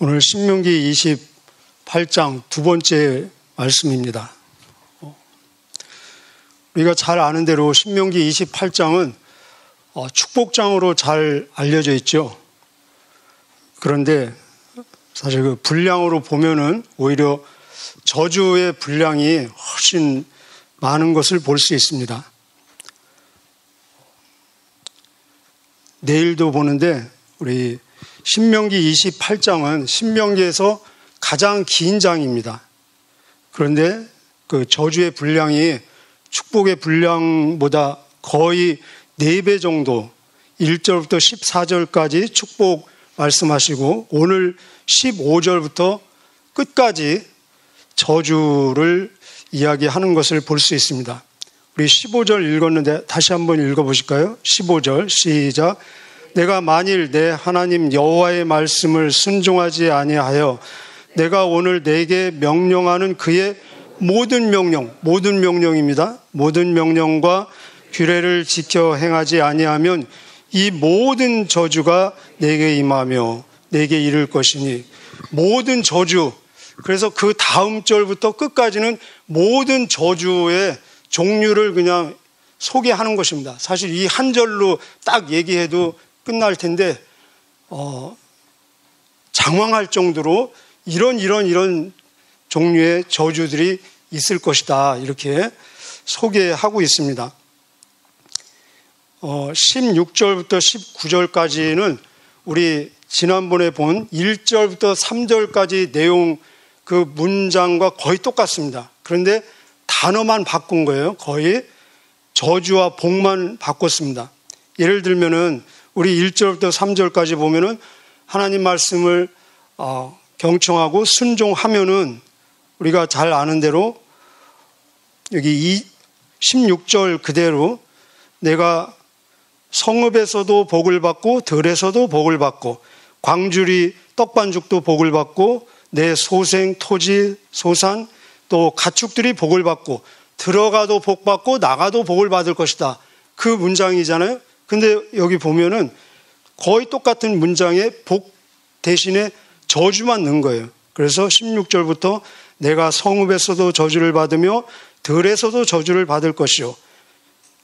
오늘 신명기 28장 두 번째 말씀입니다. 우리가 잘 아는 대로 신명기 28장은 축복장으로 잘 알려져 있죠. 그런데 사실 그 분량으로 보면은 오히려 저주의 분량이 훨씬 많은 것을 볼 수 있습니다. 내일도 보는데 우리 신명기 28장은 신명기에서 가장 긴 장입니다. 그런데 그 저주의 분량이 축복의 분량보다 거의 4배 정도 1절부터 14절까지 축복 말씀하시고 오늘 15절부터 끝까지 저주를 이야기하는 것을 볼 수 있습니다. 우리 15절 읽었는데 다시 한번 읽어보실까요? 15절 시작. 내가 만일 내 하나님 여호와의 말씀을 순종하지 아니하여 내가 오늘 내게 명령하는 그의 모든 명령입니다. 모든 명령과 규례를 지켜 행하지 아니하면 이 모든 저주가 내게 임하며 내게 이를 것이니 모든 저주. 그래서 그 다음 절부터 끝까지는 모든 저주의 종류를 그냥 소개하는 것입니다. 사실 이 한 절로 딱 얘기해도 끝날 텐데 장황할 정도로 이런 종류의 저주들이 있을 것이다. 이렇게 소개하고 있습니다. 16절부터 19절까지는 우리 지난번에 본 1절부터 3절까지 내용 그 문장과 거의 똑같습니다. 그런데 단어만 바꾼 거예요. 거의 저주와 복만 바꿨습니다. 예를 들면은 우리 1절부터 3절까지 보면은 하나님 말씀을 경청하고 순종하면은 우리가 잘 아는 대로 여기 16절 그대로 내가 성읍에서도 복을 받고 들에서도 복을 받고 광주리 떡반죽도 복을 받고 내 소생, 토지, 소산 또 가축들이 복을 받고 들어가도 복 받고 나가도 복을 받을 것이다. 그 문장이잖아요. 근데 여기 보면은 거의 똑같은 문장에 복 대신에 저주만 넣은 거예요. 그래서 16절부터 내가 성읍에서도 저주를 받으며 들에서도 저주를 받을 것이요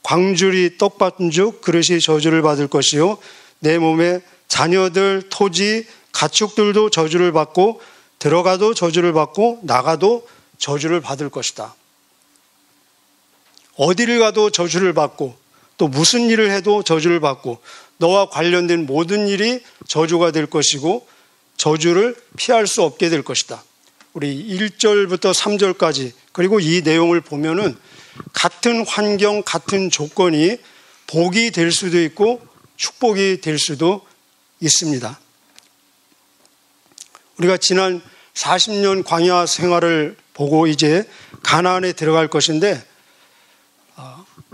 광주리 떡반죽 그릇이 저주를 받을 것이요 내 몸에 자녀들, 토지, 가축들도 저주를 받고 들어가도 저주를 받고 나가도 저주를 받을 것이다. 어디를 가도 저주를 받고 또 무슨 일을 해도 저주를 받고 너와 관련된 모든 일이 저주가 될 것이고 저주를 피할 수 없게 될 것이다. 우리 1절부터 3절까지 그리고 이 내용을 보면은 같은 환경, 같은 조건이 복이 될 수도 있고 축복이 될 수도 있습니다. 우리가 지난 40년 광야 생활을 보고 이제 가나안에 들어갈 것인데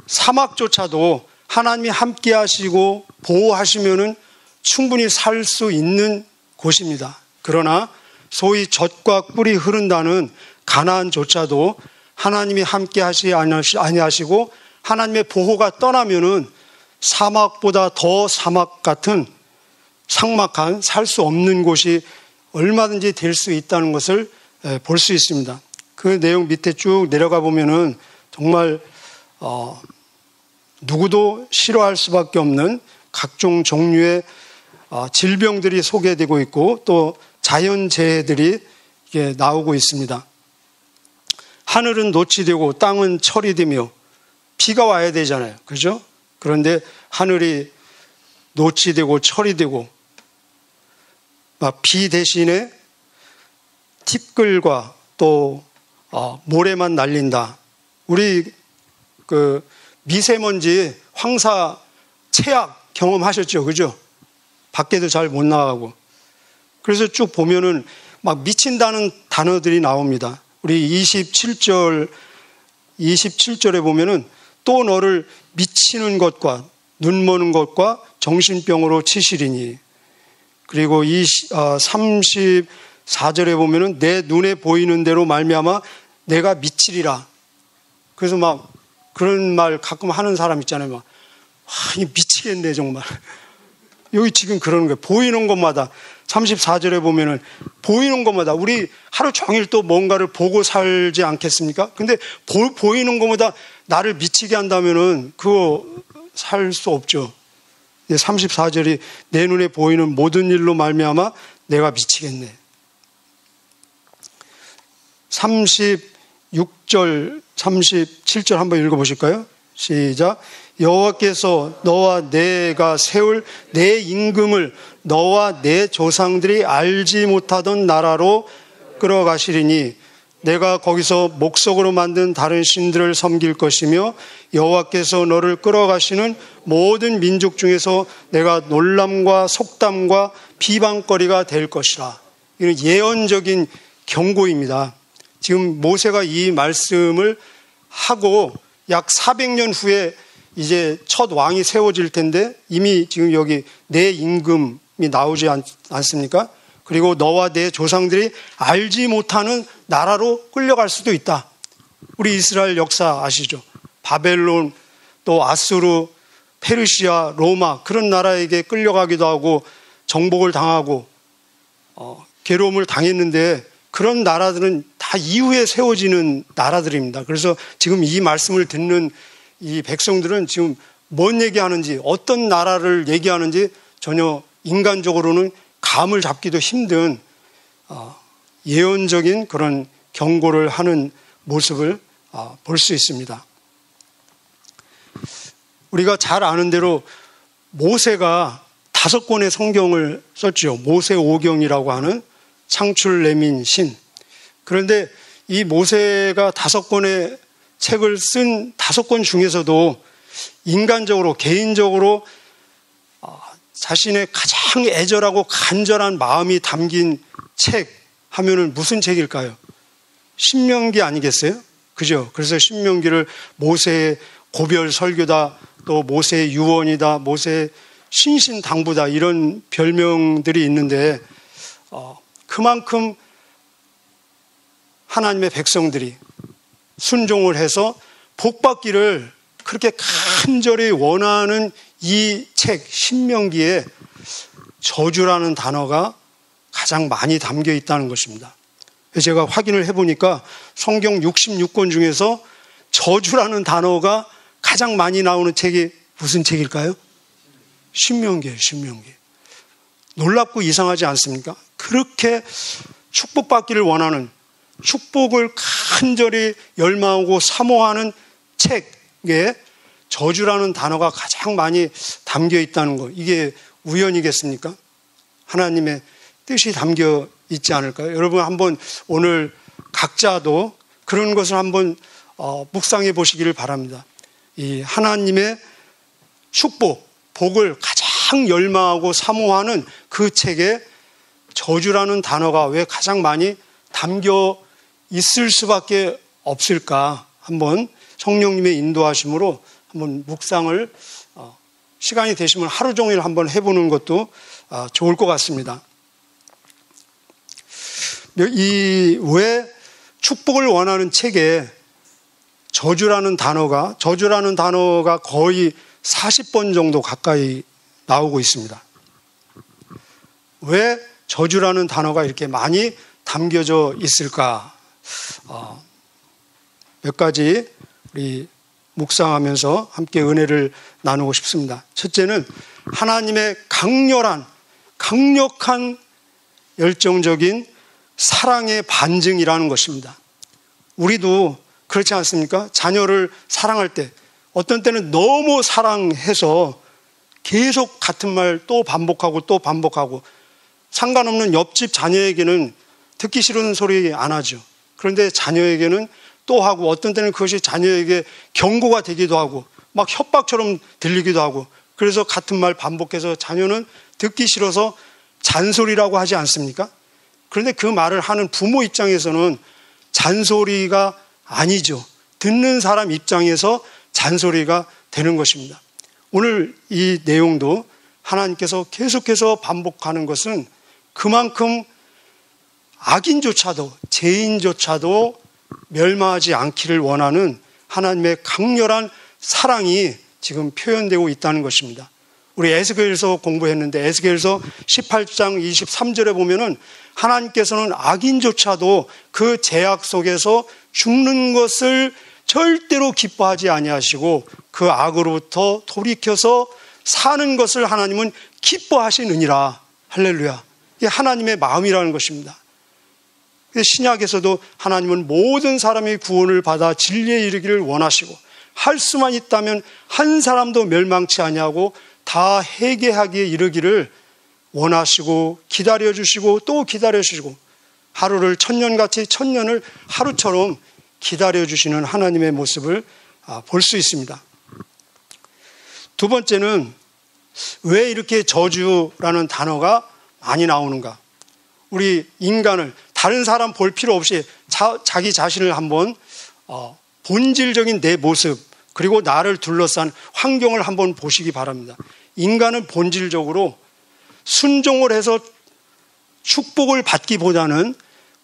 사막조차도 하나님이 함께 하시고 보호하시면은 충분히 살 수 있는 곳입니다. 그러나 소위 젖과 꿀이 흐른다는 가나안조차도 하나님이 함께 하시지 아니하시고 하나님의 보호가 떠나면은 사막보다 더 사막 같은 삭막한 살 수 없는 곳이 얼마든지 될 수 있다는 것을 볼 수 있습니다. 그 내용 밑에 쭉 내려가 보면은 정말 누구도 싫어할 수밖에 없는 각종 종류의 질병들이 소개되고 있고 또 자연재해들이 나오고 있습니다. 하늘은 노치되고 땅은 철이 되며 비가 와야 되잖아요. 그죠? 그런데 하늘이 노치되고 철이 되고 비 대신에 티끌과 또 모래만 날린다. 우리 그 미세먼지 황사 최악 경험하셨죠? 그죠? 밖에도 잘 못 나가고. 그래서 쭉 보면은 막 미친다는 단어들이 나옵니다. 우리 27절에 보면은 또 너를 미치는 것과 눈머는 것과 정신병으로 치시리니. 그리고 34절에 보면은 내 눈에 보이는 대로 말미암아 내가 미치리라. 그래서 막 그런 말 가끔 하는 사람 있잖아요. 막 미치겠네 정말. 여기 지금 그러는 거예요. 보이는 것마다 34절에 보면은 보이는 것마다 우리 하루 종일 또 뭔가를 보고 살지 않겠습니까? 근데 보이는 것마다 나를 미치게 한다면은 그거 살 수 없죠. 34절이 내 눈에 보이는 모든 일로 말미암아 내가 미치겠네. 36절, 37절 한번 읽어보실까요? 시작. 여호와께서 너와 내가 세울 내 임금을 너와 내 조상들이 알지 못하던 나라로 끌어가시리니 내가 거기서 목석으로 만든 다른 신들을 섬길 것이며 여호와께서 너를 끌어가시는 모든 민족 중에서 내가 놀람과 속담과 비방거리가 될 것이라. 이는 예언적인 경고입니다. 지금 모세가 이 말씀을 하고 약 400년 후에 이제 첫 왕이 세워질 텐데 이미 지금 여기 내 임금이 나오지 않습니까? 그리고 너와 내 조상들이 알지 못하는 나라로 끌려갈 수도 있다. 우리 이스라엘 역사 아시죠? 바벨론, 또 아수르, 페르시아, 로마 그런 나라에게 끌려가기도 하고 정복을 당하고 괴로움을 당했는데 그런 나라들은 다 이후에 세워지는 나라들입니다. 그래서 지금 이 말씀을 듣는 이 백성들은 지금 뭔 얘기하는지 어떤 나라를 얘기하는지 전혀 인간적으로는 감을 잡기도 힘든 예언적인 그런 경고를 하는 모습을 볼 수 있습니다. 우리가 잘 아는 대로 모세가 5권의 성경을 썼죠. 모세오경이라고 하는 창출, 레민, 신. 그런데 이 모세가 5권의 책을 쓴 5권 중에서도 인간적으로, 개인적으로 자신의 가장 애절하고 간절한 마음이 담긴 책 하면은 무슨 책일까요? 신명기 아니겠어요? 그죠? 그래서 신명기를 모세의 고별 설교다, 또 모세의 유언이다, 모세의 신신당부다 이런 별명들이 있는데 그만큼 하나님의 백성들이 순종을 해서 복받기를 그렇게 간절히 원하는 이 책 신명기에 저주라는 단어가 가장 많이 담겨 있다는 것입니다. 제가 확인을 해보니까 성경 66권 중에서 저주라는 단어가 가장 많이 나오는 책이 무슨 책일까요? 신명기예요. 신명기. 놀랍고 이상하지 않습니까? 그렇게 축복받기를 원하는, 축복을 간절히 열망하고 사모하는 책에 저주라는 단어가 가장 많이 담겨 있다는 거, 이게 우연이겠습니까? 하나님의 뜻이 담겨 있지 않을까요? 여러분 한번 오늘 각자도 그런 것을 한번 묵상해 보시기를 바랍니다. 이 하나님의 축복, 복을 가장 열망하고 사모하는 그 책에 저주라는 단어가 왜 가장 많이 담겨 있을 수밖에 없을까? 한번 성령님의 인도하심으로 한번 묵상을 시간이 되시면 하루 종일 한번 해보는 것도 좋을 것 같습니다. 이 왜 축복을 원하는 책에 저주라는 단어가 거의 40번 정도 가까이 나오고 있습니다. 왜 저주라는 단어가 이렇게 많이 담겨져 있을까? 몇 가지 우리 묵상하면서 함께 은혜를 나누고 싶습니다. 첫째는 하나님의 강력한 열정적인 사랑의 반증이라는 것입니다. 우리도 그렇지 않습니까? 자녀를 사랑할 때 어떤 때는 너무 사랑해서 계속 같은 말 또 반복하고 상관없는 옆집 자녀에게는 듣기 싫은 소리 안 하죠. 그런데 자녀에게는 또 하고 어떤 때는 그것이 자녀에게 경고가 되기도 하고 막 협박처럼 들리기도 하고 그래서 같은 말 반복해서 자녀는 듣기 싫어서 잔소리라고 하지 않습니까? 그런데 그 말을 하는 부모 입장에서는 잔소리가 아니죠. 듣는 사람 입장에서 잔소리가 되는 것입니다. 오늘 이 내용도 하나님께서 계속해서 반복하는 것은 그만큼 악인조차도 죄인조차도 멸망하지 않기를 원하는 하나님의 강렬한 사랑이 지금 표현되고 있다는 것입니다. 우리 에스겔서 공부했는데 에스겔서 18장 23절에 보면은 하나님께서는 악인조차도 그 제약 속에서 죽는 것을 절대로 기뻐하지 아니하시고 그 악으로부터 돌이켜서 사는 것을 하나님은 기뻐하시느니라. 할렐루야. 이게 하나님의 마음이라는 것입니다. 신약에서도 하나님은 모든 사람이 구원을 받아 진리에 이르기를 원하시고 할 수만 있다면 한 사람도 멸망치 아니하고 다 회개하기에 이르기를 원하시고 기다려주시고 또 기다려주시고 하루를 천년같이 천년을 하루처럼 기다려주시는 하나님의 모습을 볼 수 있습니다. 두 번째는 왜 이렇게 저주라는 단어가 많이 나오는가? 우리 인간을 다른 사람 볼 필요 없이 자기 자신을 한번 본질적인 내 모습 그리고 나를 둘러싼 환경을 한번 보시기 바랍니다. 인간은 본질적으로 순종을 해서 축복을 받기보다는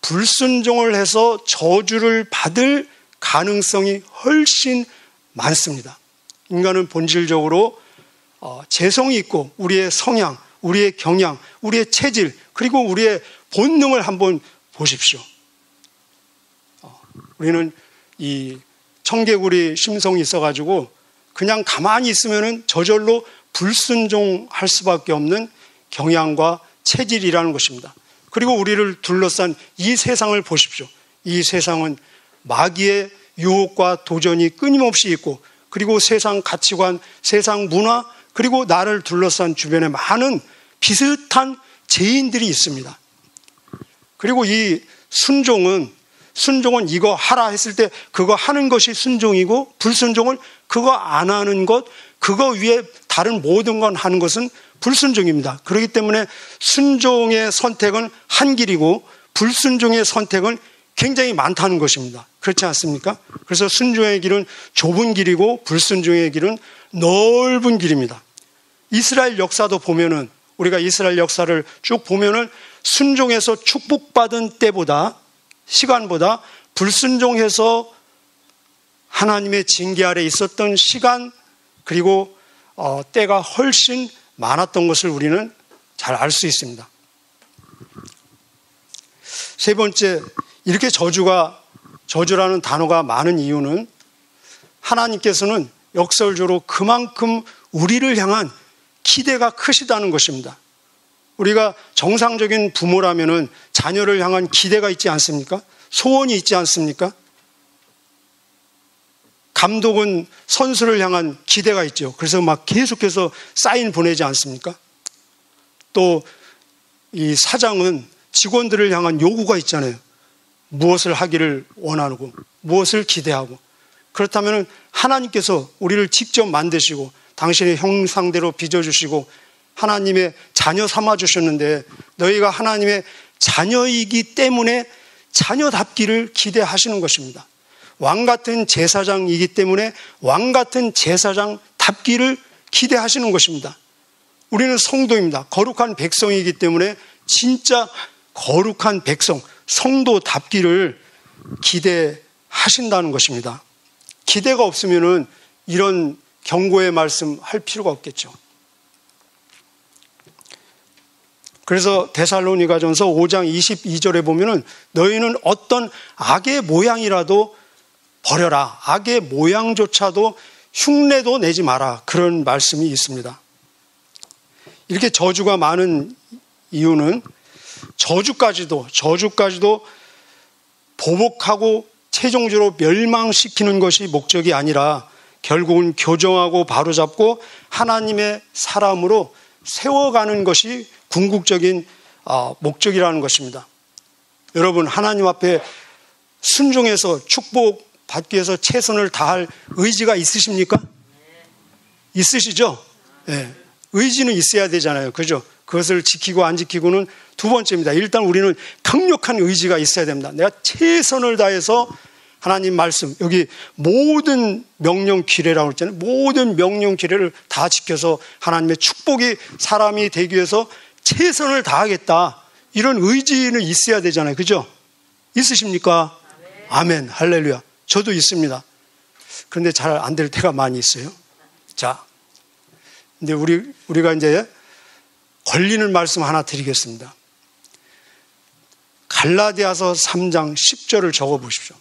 불순종을 해서 저주를 받을 가능성이 훨씬 많습니다. 인간은 본질적으로 재성이 있고 우리의 성향, 우리의 경향, 우리의 체질 그리고 우리의 본능을 한번 보십시오. 우리는 이 청개구리 심성이 있어가지고 그냥 가만히 있으면은 저절로 불순종할 수밖에 없는 경향과 체질이라는 것입니다. 그리고 우리를 둘러싼 이 세상을 보십시오. 이 세상은 마귀의 유혹과 도전이 끊임없이 있고 그리고 세상 가치관, 세상 문화 그리고 나를 둘러싼 주변에 많은 비슷한 죄인들이 있습니다. 그리고 이 순종은 이거 하라 했을 때 그거 하는 것이 순종이고 불순종은 그거 안 하는 것, 그거 위에 다른 모든 건 하는 것은 불순종입니다. 그렇기 때문에 순종의 선택은 한 길이고 불순종의 선택은 굉장히 많다는 것입니다. 그렇지 않습니까? 그래서 순종의 길은 좁은 길이고 불순종의 길은 넓은 길입니다. 이스라엘 역사도 보면은 우리가 이스라엘 역사를 쭉 보면은 순종해서 축복받은 때보다 시간보다 불순종해서 하나님의 징계 아래 있었던 시간 그리고 때가 훨씬 많았던 것을 우리는 잘 알 수 있습니다. 세 번째, 이렇게 저주라는 단어가 많은 이유는 하나님께서는 역설적으로 그만큼 우리를 향한 기대가 크시다는 것입니다. 우리가 정상적인 부모라면은 자녀를 향한 기대가 있지 않습니까? 소원이 있지 않습니까? 감독은 선수를 향한 기대가 있죠. 그래서 막 계속해서 사인 보내지 않습니까? 또 이 사장은 직원들을 향한 요구가 있잖아요. 무엇을 하기를 원하고 무엇을 기대하고. 그렇다면 하나님께서 우리를 직접 만드시고 당신의 형상대로 빚어주시고 하나님의 자녀 삼아주셨는데 너희가 하나님의 자녀이기 때문에 자녀답기를 기대하시는 것입니다. 왕같은 제사장이기 때문에 왕같은 제사장답기를 기대하시는 것입니다. 우리는 성도입니다. 거룩한 백성이기 때문에 진짜 거룩한 백성, 성도답기를 기대하신다는 것입니다. 기대가 없으면은 이런 경고의 말씀 할 필요가 없겠죠. 그래서 데살로니가전서 5장 22절에 보면은 너희는 어떤 악의 모양이라도 버려라. 악의 모양조차도 흉내도 내지 마라. 그런 말씀이 있습니다. 이렇게 저주가 많은 이유는 저주까지도 보복하고 최종적으로 멸망시키는 것이 목적이 아니라 결국은 교정하고 바로잡고 하나님의 사람으로 세워가는 것이 궁극적인 목적이라는 것입니다. 여러분, 하나님 앞에 순종해서 축복받기 위해서 최선을 다할 의지가 있으십니까? 있으시죠? 네. 의지는 있어야 되잖아요. 그죠? 그것을 지키고 안 지키고는 두 번째입니다. 일단 우리는 강력한 의지가 있어야 됩니다. 내가 최선을 다해서 하나님 말씀, 여기 모든 명령 규례라고 했잖아요. 모든 명령 규례를 다 지켜서 하나님의 축복이 사람이 되기 위해서 최선을 다하겠다. 이런 의지는 있어야 되잖아요. 그죠? 있으십니까? 아멘. 할렐루야. 저도 있습니다. 그런데 잘 안 될 때가 많이 있어요. 자, 근데 우리가 이제 걸리는 말씀 하나 드리겠습니다. 갈라디아서 3장 10절을 적어 보십시오.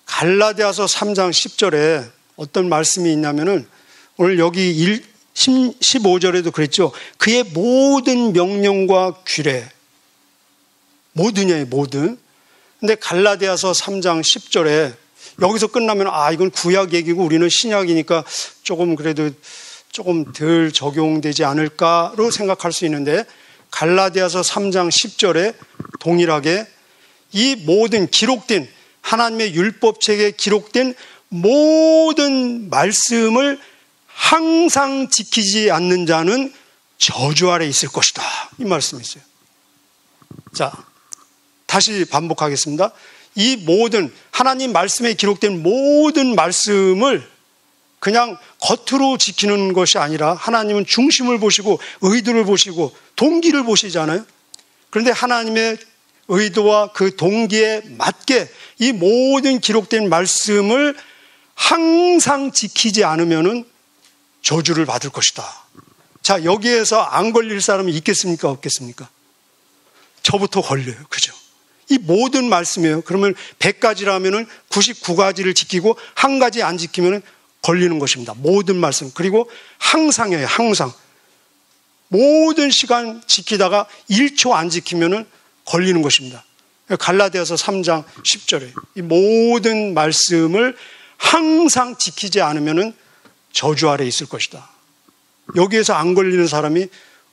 갈라디아서 3장 10절에 어떤 말씀이 있냐면은 오늘 여기 15절에도 그랬죠. 그의 모든 명령과 규례, 모든이에요, 모든. 근데 갈라디아서 3장 10절에 여기서 끝나면 이건 구약 얘기고 우리는 신약이니까 조금 그래도 조금 덜 적용되지 않을까로 생각할 수 있는데, 갈라디아서 3장 10절에 동일하게 이 모든 기록된 하나님의 율법책에 기록된 모든 말씀을 항상 지키지 않는 자는 저주 아래 있을 것이다, 이 말씀이 있어요. 자, 다시 반복하겠습니다. 이 모든 하나님 말씀에 기록된 모든 말씀을 그냥 겉으로 지키는 것이 아니라 하나님은 중심을 보시고 의도를 보시고 동기를 보시잖아요. 그런데 하나님의 의도와 그 동기에 맞게 이 모든 기록된 말씀을 항상 지키지 않으면은 저주를 받을 것이다. 자, 여기에서 안 걸릴 사람이 있겠습니까? 없겠습니까? 저부터 걸려요. 그죠? 이 모든 말씀이에요. 그러면 100가지라면은 99가지를 지키고 한 가지 안 지키면은 걸리는 것입니다. 모든 말씀. 그리고 항상이에요. 항상. 모든 시간 지키다가 1초 안 지키면은 걸리는 것입니다. 갈라디아서 3장 10절에 이 모든 말씀을 항상 지키지 않으면은 저주 아래 있을 것이다. 여기에서 안 걸리는 사람이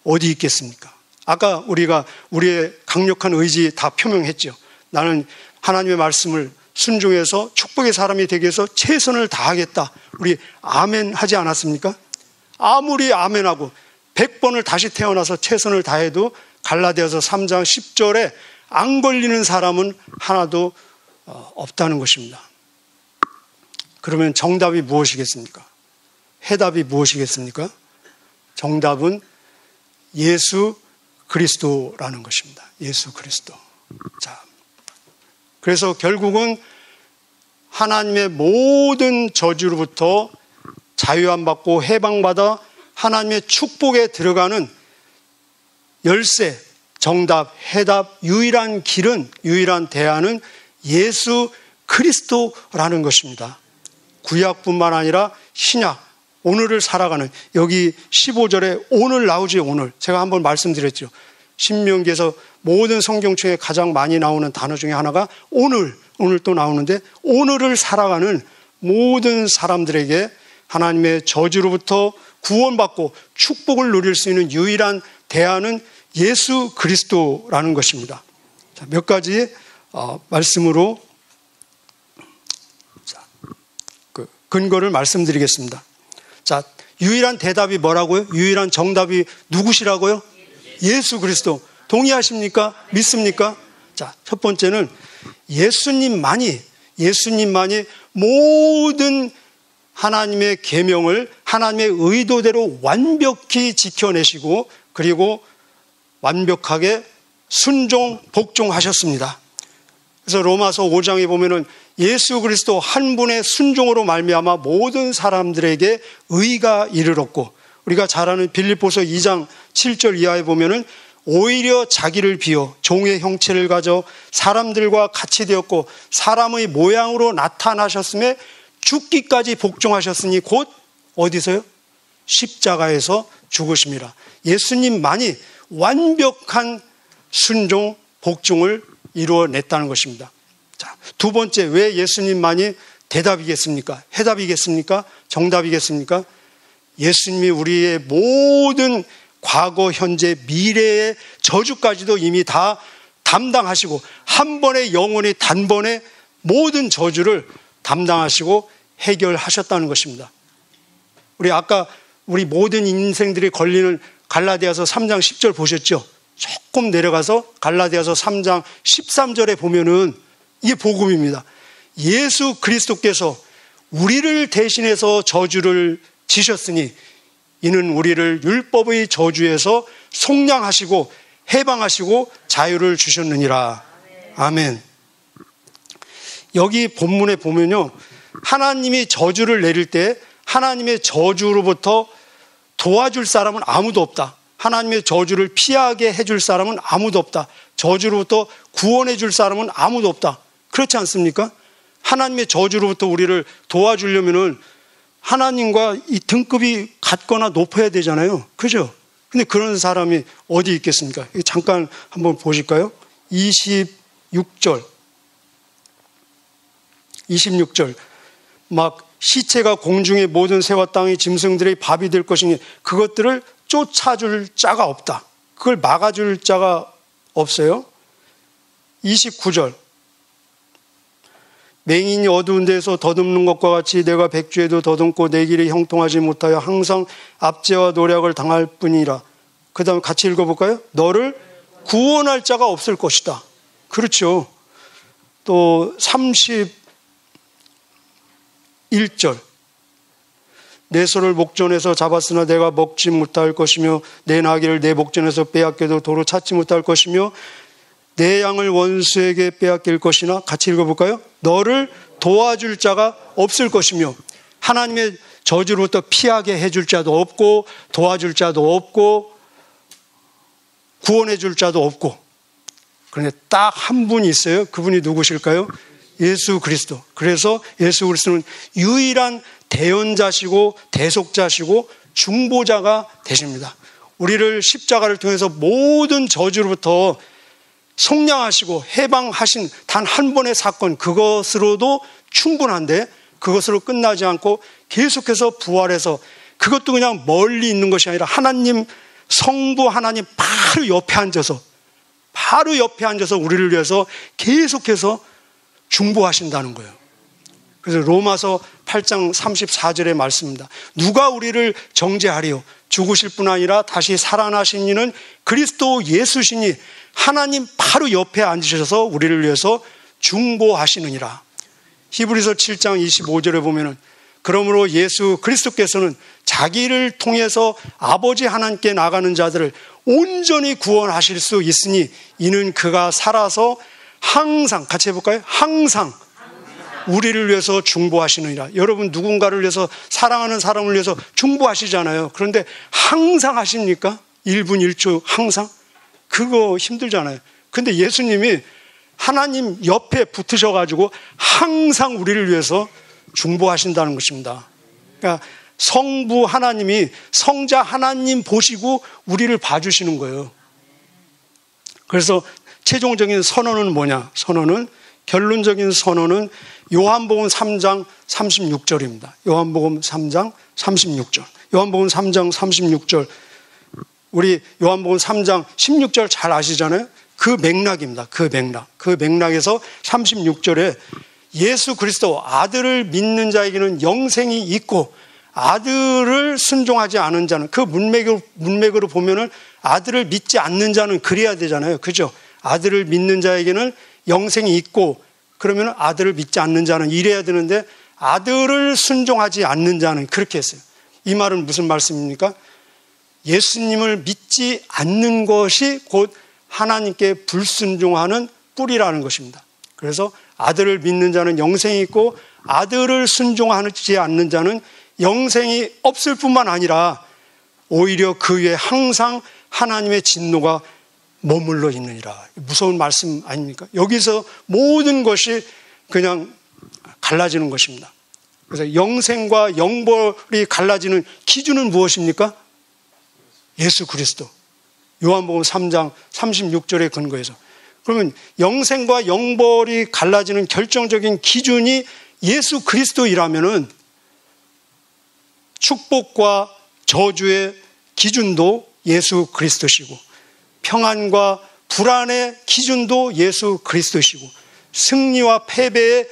어디 있겠습니까? 아까 우리가 우리의 강력한 의지 다 표명했죠. 나는 하나님의 말씀을 순종해서 축복의 사람이 되기 위해서 최선을 다하겠다. 우리 아멘 하지 않았습니까? 아무리 아멘하고 100번을 다시 태어나서 최선을 다해도 갈라디아서 3장 10절에 안 걸리는 사람은 하나도 없다는 것입니다. 그러면 정답이 무엇이겠습니까? 해답이 무엇이겠습니까? 정답은 예수 그리스도라는 것입니다. 예수 그리스도. 자, 그래서 결국은 하나님의 모든 저주로부터 자유함 받고 해방받아 하나님의 축복에 들어가는 열쇠, 정답, 해답, 유일한 길은, 유일한 대안은 예수 그리스도라는 것입니다. 구약뿐만 아니라 신약, 오늘을 살아가는, 여기 15절에 오늘 나오죠. 오늘 제가 한번 말씀드렸죠. 신명기에서 모든 성경 중에 가장 많이 나오는 단어 중에 하나가 오늘 또 나오는데, 오늘을 살아가는 모든 사람들에게 하나님의 저주로부터 구원받고 축복을 누릴 수 있는 유일한 대안은 예수 그리스도라는 것입니다. 자, 몇 가지 말씀으로 그 근거를 말씀드리겠습니다. 자, 유일한 대답이 뭐라고요? 유일한 정답이 누구시라고요? 예수 그리스도. 동의하십니까? 믿습니까? 자, 첫 번째는 예수님만이 모든 하나님의 계명을 하나님의 의도대로 완벽히 지켜내시고 그리고 완벽하게 순종, 복종하셨습니다. 그래서 로마서 5장에 보면은 예수 그리스도 한 분의 순종으로 말미암아 모든 사람들에게 의가 이르렀고, 우리가 잘 아는 빌립보서 2장 7절 이하에 보면은 오히려 자기를 비워 종의 형체를 가져 사람들과 같이 되었고 사람의 모양으로 나타나셨음에 죽기까지 복종하셨으니 곧 어디서요? 십자가에서 죽으심이라. 예수님만이 완벽한 순종, 복종을 이루어냈다는 것입니다. 자, 두 번째, 왜 예수님만이 대답이겠습니까? 해답이겠습니까? 정답이겠습니까? 예수님이 우리의 모든 과거, 현재, 미래의 저주까지도 이미 다 담당하시고 한 번에 영원히 단번에 모든 저주를 담당하시고 해결하셨다는 것입니다. 우리 아까 우리 모든 인생들이 걸리는 갈라디아서 3장 10절 보셨죠? 조금 내려가서 갈라디아서 3장 13절에 보면은 이게 복음입니다. 예수 그리스도께서 우리를 대신해서 저주를 지셨으니 이는 우리를 율법의 저주에서 속량하시고 해방하시고 자유를 주셨느니라. 아멘. 여기 본문에 보면요, 하나님이 저주를 내릴 때 하나님의 저주로부터 도와줄 사람은 아무도 없다. 하나님의 저주를 피하게 해줄 사람은 아무도 없다. 저주로부터 구원해 줄 사람은 아무도 없다. 그렇지 않습니까? 하나님의 저주로부터 우리를 도와주려면은 하나님과 이 등급이 같거나 높아야 되잖아요. 그죠? 근데 그런 사람이 어디 있겠습니까? 잠깐 한번 보실까요? 26절. 막 시체가 공중의 모든 새와 땅의 짐승들의 밥이 될 것이니 그것들을 쫓아줄 자가 없다. 그걸 막아줄 자가 없어요. 29절. 맹인이 어두운 데서 더듬는 것과 같이 내가 백주에도 더듬고 내 길이 형통하지 못하여 항상 압제와 노력을 당할 뿐이라. 그 다음에 같이 읽어볼까요? 너를 구원할 자가 없을 것이다. 그렇죠. 또 31절. 내 소를 목전에서 잡았으나 내가 먹지 못할 것이며 내 나귀를 내 목전에서 빼앗겨도 도로 찾지 못할 것이며 내 양을 원수에게 빼앗길 것이나 같이 읽어볼까요? 너를 도와줄 자가 없을 것이며 하나님의 저주로부터 피하게 해줄 자도 없고 도와줄 자도 없고 구원해 줄 자도 없고 그런데 딱 한 분이 있어요. 그분이 누구실까요? 예수 그리스도. 그래서 예수 그리스도는 유일한 대언자시고 대속자시고 중보자가 되십니다. 우리를 십자가를 통해서 모든 저주로부터 속량하시고 해방하신 단 한 번의 사건, 그것으로도 충분한데 그것으로 끝나지 않고 계속해서 부활해서 그것도 그냥 멀리 있는 것이 아니라 하나님 성부 하나님 바로 옆에 앉아서 우리를 위해서 계속해서 중보하신다는 거예요. 그래서 로마서 8장 34절의 말씀입니다. 누가 우리를 정죄하리요? 죽으실 뿐 아니라 다시 살아나신 이는 그리스도 예수시니 하나님 바로 옆에 앉으셔서 우리를 위해서 중보하시느니라. 히브리서 7장 25절에 보면은 그러므로 예수 그리스도께서는 자기를 통해서 아버지 하나님께 나가는 자들을 온전히 구원하실 수 있으니 이는 그가 살아서 항상, 같이 해볼까요? 항상 우리를 위해서 중보하시느니라. 여러분 누군가를 위해서 사랑하는 사람을 위해서 중보하시잖아요. 그런데 항상 하십니까? 1분 1초 항상? 그거 힘들잖아요. 근데 예수님이 하나님 옆에 붙으셔가지고 항상 우리를 위해서 중보하신다는 것입니다. 그러니까 성부 하나님이 성자 하나님 보시고 우리를 봐주시는 거예요. 그래서 최종적인 선언은 뭐냐? 결론적인 선언은 요한복음 3장 36절입니다. 요한복음 3장 36절. 요한복음 3장 36절. 우리 요한복음 3장 16절 잘 아시잖아요. 그 맥락입니다. 그 맥락에서 36절에 예수 그리스도 아들을 믿는 자에게는 영생이 있고 아들을 순종하지 않은 자는 그 문맥으로 보면은 아들을 믿지 않는 자는 그래야 되잖아요. 그죠? 아들을 믿는 자에게는 영생이 있고 그러면 아들을 믿지 않는 자는 이래야 되는데 아들을 순종하지 않는 자는 그렇게 했어요. 이 말은 무슨 말씀입니까? 예수님을 믿지 않는 것이 곧 하나님께 불순종하는 뿌리라는 것입니다. 그래서 아들을 믿는 자는 영생이 있고 아들을 순종하지 않는 자는 영생이 없을 뿐만 아니라 오히려 그 위에 항상 하나님의 진노가 머물러 있느니라. 무서운 말씀 아닙니까? 여기서 모든 것이 그냥 갈라지는 것입니다. 그래서 영생과 영벌이 갈라지는 기준은 무엇입니까? 예수 그리스도. 요한복음 3장 36절에 근거해서. 그러면 영생과 영벌이 갈라지는 결정적인 기준이 예수 그리스도이라면은 축복과 저주의 기준도 예수 그리스도시고 평안과 불안의 기준도 예수 그리스도시고 승리와 패배에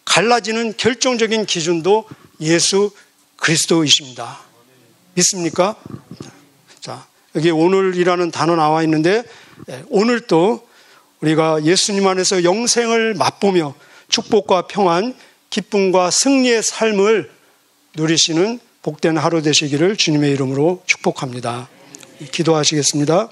갈라지는 결정적인 기준도 예수 그리스도이십니다. 믿습니까? 자, 여기 오늘이라는 단어 나와 있는데 오늘 또 우리가 예수님 안에서 영생을 맛보며 축복과 평안, 기쁨과 승리의 삶을 누리시는 복된 하루 되시기를 주님의 이름으로 축복합니다. 기도하시겠습니다.